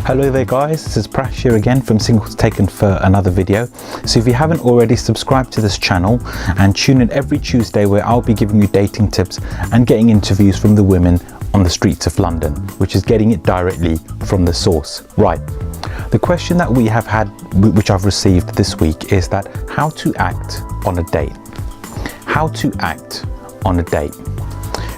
Hello there guys, this is Prash here again from Singles Taken for another video. So if you haven't already, subscribe to this channel and tune in every Tuesday where I'll be giving you dating tips and getting interviews from the women on the streets of London, which is getting it directly from the source. Right, the question that we have had, which I've received this week, is that how to act on a date. How to act on a date.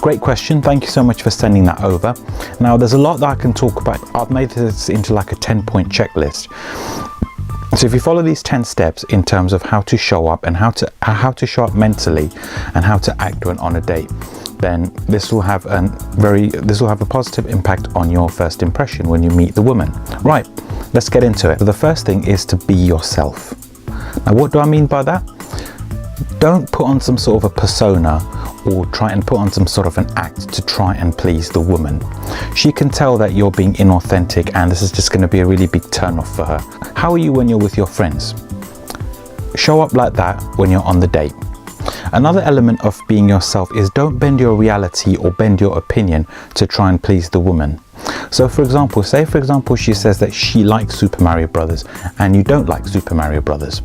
Great question, thank you so much for sending that over. Now there's a lot that I can talk about. I've made this into like a 10-point checklist. So if you follow these 10 steps in terms of how to show up and how to show up mentally and how to act on a date, then this will have a positive impact on your first impression when you meet the woman. Right, let's get into it. So the first thing is to be yourself. Now what do I mean by that? Don't put on some sort of a persona or try and put on some sort of an act to try and please the woman. She can tell that you're being inauthentic and this is just going to be a really big turn off for her. How are you when you're with your friends? Show up like that when you're on the date. Another element of being yourself is don't bend your reality or bend your opinion to try and please the woman. So for example, say for example she says that she likes Super Mario Brothers and you don't like Super Mario Brothers.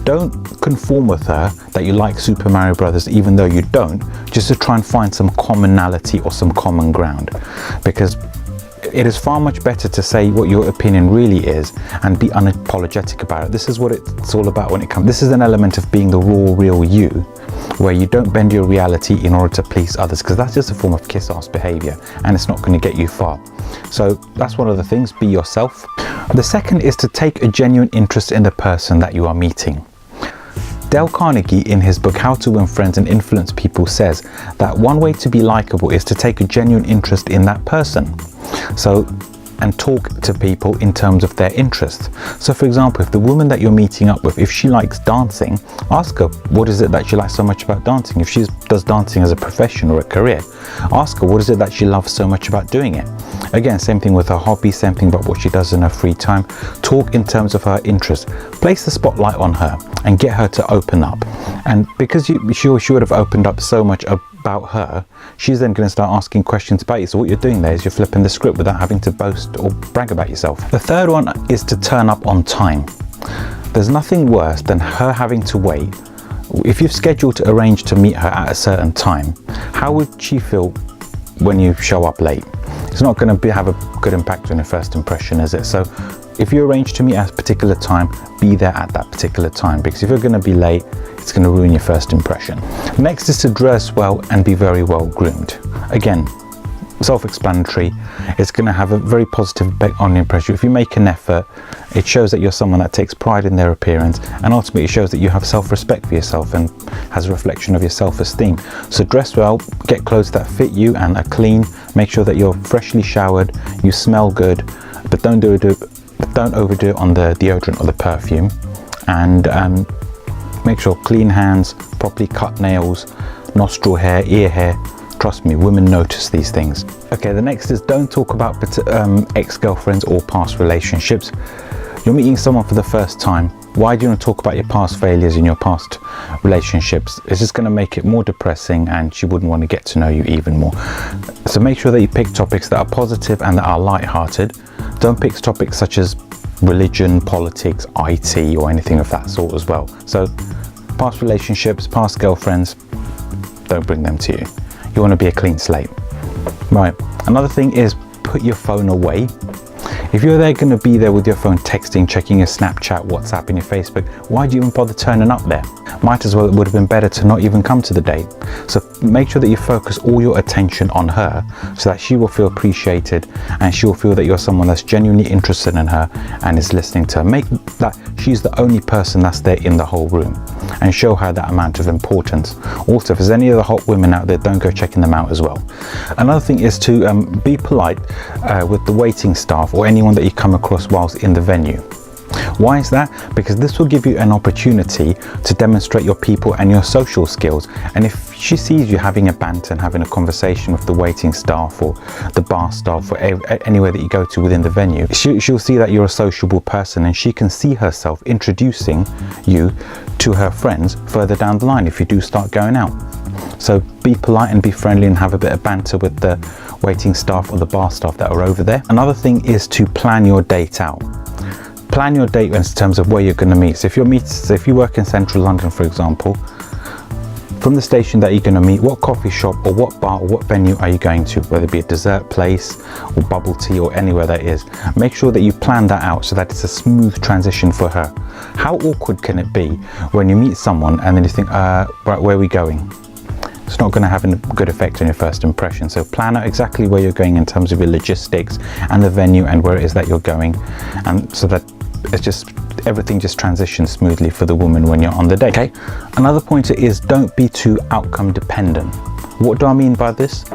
Don't conform with her that you like Super Mario Brothers even though you don't, just to try and find some commonality or some common ground, because it is far much better to say what your opinion really is and be unapologetic about it. This is what it's all about when it comes. This is an element of being the raw, real you, where you don't bend your reality in order to please others, because that's just a form of kiss-ass behavior and it's not going to get you far. So that's one of the things, be yourself. The second is to take a genuine interest in the person that you are meeting. Dale Carnegie, in his book How to Win Friends and Influence People, says that one way to be likable is to take a genuine interest in that person. And talk to people in terms of their interests. So for example, if the woman that you're meeting up with, if she likes dancing, ask her what is it that she likes so much about dancing. If she does dancing as a profession or a career, ask her what is it that she loves so much about doing it. Again, same thing with her hobby, same thing about what she does in her free time. Talk in terms of her interests. Place the spotlight on her and get her to open up. And because she would have opened up so much about her, she's then going to start asking questions about you. So what you're doing there is you're flipping the script without having to boast or brag about yourself. The third one is to turn up on time. There's nothing worse than her having to wait. If you've scheduled to arrange to meet her at a certain time, how would she feel when you show up late? It's not going to have a good impact on your first impression, is it? So if you arrange to meet at a particular time, be there at that particular time, because if you're going to be late, it's going to ruin your first impression. Next is to dress well and be very well groomed. Again, self-explanatory. It's going to have a very positive effect on your impression. If you make an effort, it shows that you're someone that takes pride in their appearance, and ultimately it shows that you have self-respect for yourself and has a reflection of your self-esteem. So dress well, get clothes that fit you and are clean, make sure that you're freshly showered, you smell good, but don't overdo it on the deodorant or the perfume, and make sure clean hands, properly cut nails, nostril hair, ear hair. Trust me, women notice these things. Okay, the next is don't talk about ex-girlfriends or past relationships. You're meeting someone for the first time. Why do you want to talk about your past failures in your past relationships? It's just going to make it more depressing and she wouldn't want to get to know you even more. So make sure that you pick topics that are positive and that are light-hearted. Don't pick topics such as religion, politics, IT or anything of that sort as well. So past relationships, past girlfriends, don't bring them to you. You want to be a clean slate. Right, another thing is put your phone away. If you're going to be there with your phone texting, checking your Snapchat, WhatsApp and your Facebook, why do you even bother turning up there? Might as well, it would have been better to not even come to the date. So make sure that you focus all your attention on her so that she will feel appreciated and she will feel that you're someone that's genuinely interested in her and is listening to her. Make that she's the only person that's there in the whole room and show her that amount of importance. Also, if there's any other hot women out there, don't go checking them out as well. Another thing is to be polite with the waiting staff or anyone that you come across whilst in the venue. Why is that? Because this will give you an opportunity to demonstrate your people and your social skills. And if she sees you having a banter and having a conversation with the waiting staff or the bar staff or anywhere that you go to within the venue, she'll see that you're a sociable person and she can see herself introducing you to her friends further down the line if you do start going out. So be polite and be friendly and have a bit of banter with the waiting staff or the bar staff that are over there. Another thing is to plan your date out. Plan your date in terms of where you're going to meet. So if you work in central London, for example, from the station that you're going to meet, what coffee shop or what bar or what venue are you going to, whether it be a dessert place or bubble tea or anywhere that is. Make sure that you plan that out so that it's a smooth transition for her. How awkward can it be when you meet someone and then you think, right, where are we going? It's not going to have a good effect on your first impression. So plan out exactly where you're going in terms of your logistics and the venue and where it is that you're going, and so that it's just everything just transitions smoothly for the woman when you're on the date. Okay, another pointer is don't be too outcome dependent. What do I mean by this?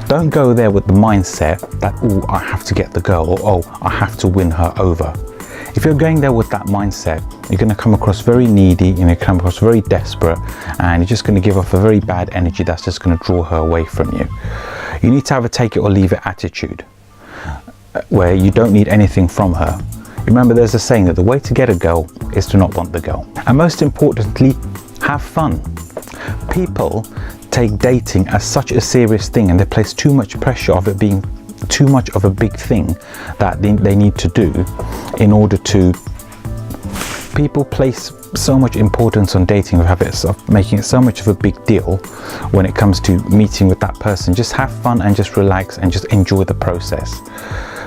Don't go there with the mindset that, oh, I have to get the girl, or oh, I have to win her over. If you're going there with that mindset, you're going to come across very needy, you're going to come across very desperate, and you're just going to give off a very bad energy that's just going to draw her away from you. You need to have a take it or leave it attitude, where you don't need anything from her. Remember, there's a saying that the way to get a girl is to not want the girl. And most importantly, have fun. People take dating as such a serious thing, and they place too much pressure of it being too much of a big thing that they need to do in order to. People place so much importance on dating habits, of making it so much of a big deal when it comes to meeting with that person. Just have fun and just relax and just enjoy the process.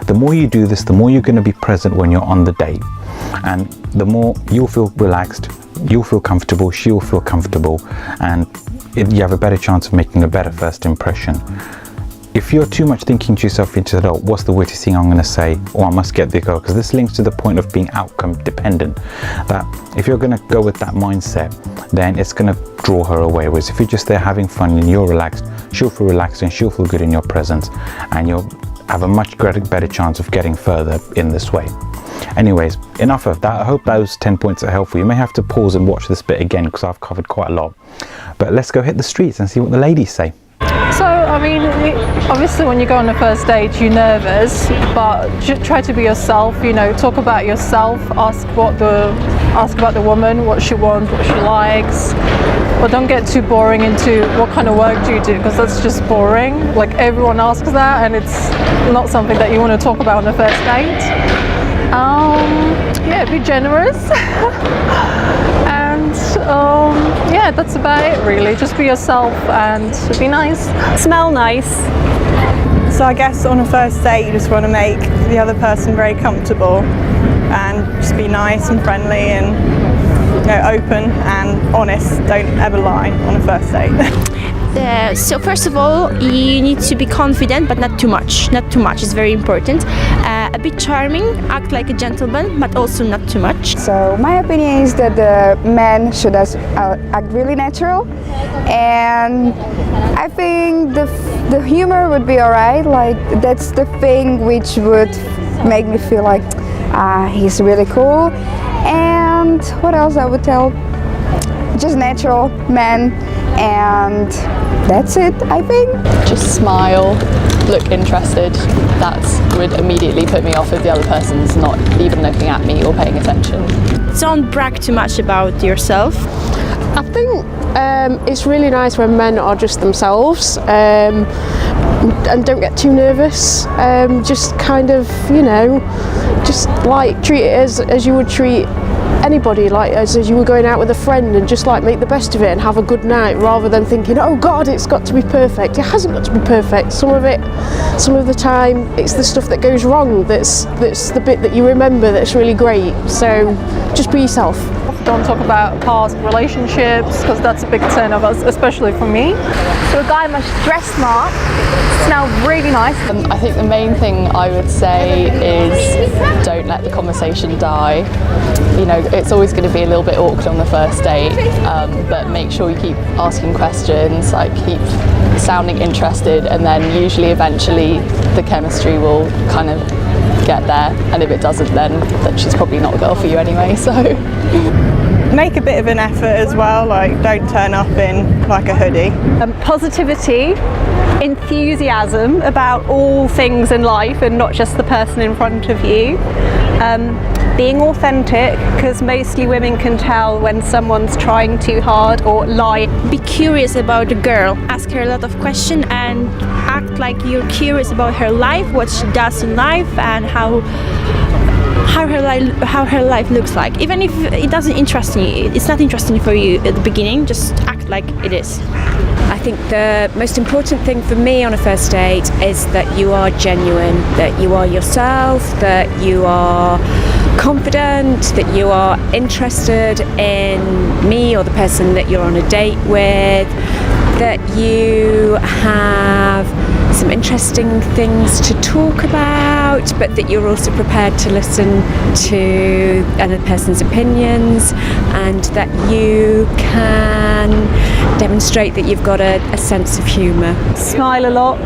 The more you do this, the more you're going to be present when you're on the date, and the more you'll feel relaxed, you'll feel comfortable, she'll feel comfortable, and you have a better chance of making a better first impression. If you're too much thinking to yourself into, oh, what's the witty thing I'm going to say, or I must get the girl, because this links to the point of being outcome dependent, that if you're going to go with that mindset, then it's going to draw her away. Whereas if you're just there having fun and you're relaxed, she'll feel relaxed and she'll feel good in your presence, and you'll have a much better chance of getting further in this way. Anyways, enough of that. I hope those 10 points are helpful. You may have to pause and watch this bit again because I've covered quite a lot. But let's go hit the streets and see what the ladies say. So, I mean, obviously when you go on a first date, you're nervous, but just try to be yourself, you know, talk about yourself, ask about the woman, what she wants, what she likes, but don't get too boring into what kind of work do you do, because that's just boring. Like, everyone asks that, and it's not something that you want to talk about on the first date. Yeah, be generous. And yeah, that's about it really. Just be yourself and be nice. Smell nice. So I guess on a first date you just want to make the other person very comfortable and just be nice and friendly and, you know, open and honest. Don't ever lie on a first date. So first of all, you need to be confident, but not too much. Not too much is very important. A bit charming, act like a gentleman, but also not too much. So my opinion is that the man should act really natural, and I think the humor would be alright. Like, that's the thing which would make me feel like he's really cool. And what else I would tell? Just natural man, and that's it, I think. Just smile, look interested. That would immediately put me off if the other person's not even looking at me or paying attention. Don't brag too much about yourself. I think it's really nice when men are just themselves and don't get too nervous. Just kind of, you know, just like treat it as you would treat anybody, like as you were going out with a friend, and just like make the best of it and have a good night, rather than thinking, oh God, it's got to be perfect. It hasn't got to be perfect. Some of the time it's the stuff that goes wrong that's the bit that you remember that's really great. So just be yourself. Don't talk about past relationships, because that's a big turn of us, especially for me. So a guy must dress smart, smell really nice. I think the main thing I would say is don't let the conversation die. You know, it's always going to be a little bit awkward on the first date, but make sure you keep asking questions, like keep sounding interested, and then usually eventually the chemistry will kind of get there, and if it doesn't, then she's probably not a girl for you anyway. So Make a bit of an effort as well, like don't turn up in like a hoodie. Positivity, enthusiasm about all things in life and not just the person in front of you. being authentic, because mostly women can tell when someone's trying too hard or lying. Be curious about the girl, ask her a lot of questions and act like you're curious about her life, what she does in life and how her life looks like. Even if it doesn't interest you, it's not interesting for you at the beginning, just act like it is. I think the most important thing for me on a first date is that you are genuine, that you are yourself, that you are confident, that you are interested in me or the person that you're on a date with, that you have some interesting things to talk about, but that you're also prepared to listen to another person's opinions, and that you can demonstrate that you've got a sense of humour. Smile a lot.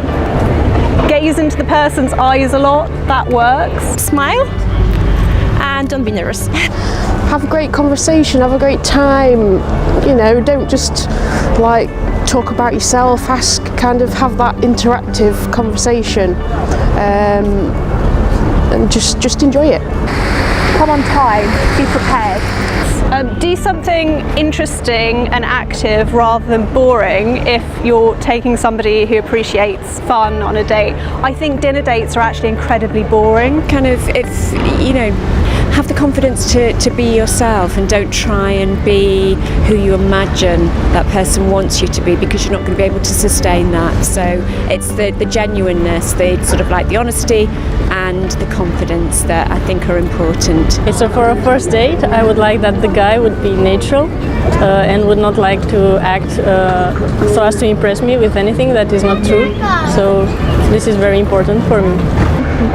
Gaze into the person's eyes a lot. That works. Smile and don't be nervous. Have a great conversation, have a great time, you know, don't just like talk about yourself, kind of have that interactive conversation, and just enjoy it. Come on time, be prepared. Do something interesting and active rather than boring if you're taking somebody who appreciates fun on a date. I think dinner dates are actually incredibly boring. Kind of, if you know, have the confidence to be yourself and don't try and be who you imagine that person wants you to be, because you're not going to be able to sustain that. So it's the genuineness, the sort of like the honesty and the confidence that I think are important. So for a first date, I would like that the guy would be natural and would not like to act so as to impress me with anything that is not true. So this is very important for me.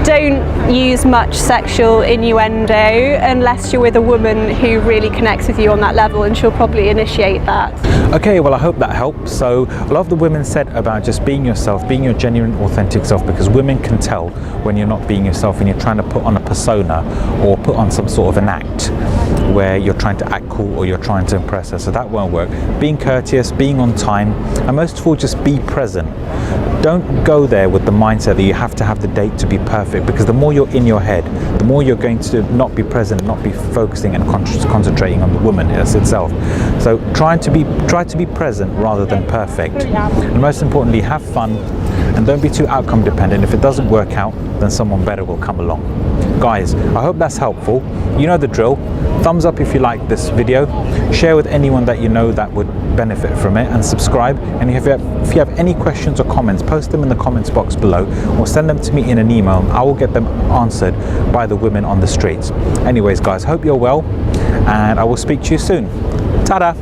Don't use much sexual innuendo unless you're with a woman who really connects with you on that level, and she'll probably initiate that. Okay, well I hope that helps. So a lot of the women said about just being yourself, being your genuine, authentic self, because women can tell when you're not being yourself and you're trying to put on a persona or put on some sort of an act where you're trying to act cool or you're trying to impress her. So that won't work. Being courteous, being on time, and most of all just be present. Don't go there with the mindset that you have to have the date to be perfect, because the more you're in your head, the more you're going to not be present, not be focusing and concentrating on the woman itself. So try to be present rather than perfect. And most importantly, have fun and don't be too outcome dependent. If it doesn't work out, then someone better will come along. Guys, I hope that's helpful. You know the drill. Thumbs up if you like this video, share with anyone that you know that would benefit from it, and subscribe. And if you have any questions or comments, post them in the comments box below or send them to me in an email. I will get them answered by the women on the streets. Anyways guys, hope you're well and I will speak to you soon. Ta-da!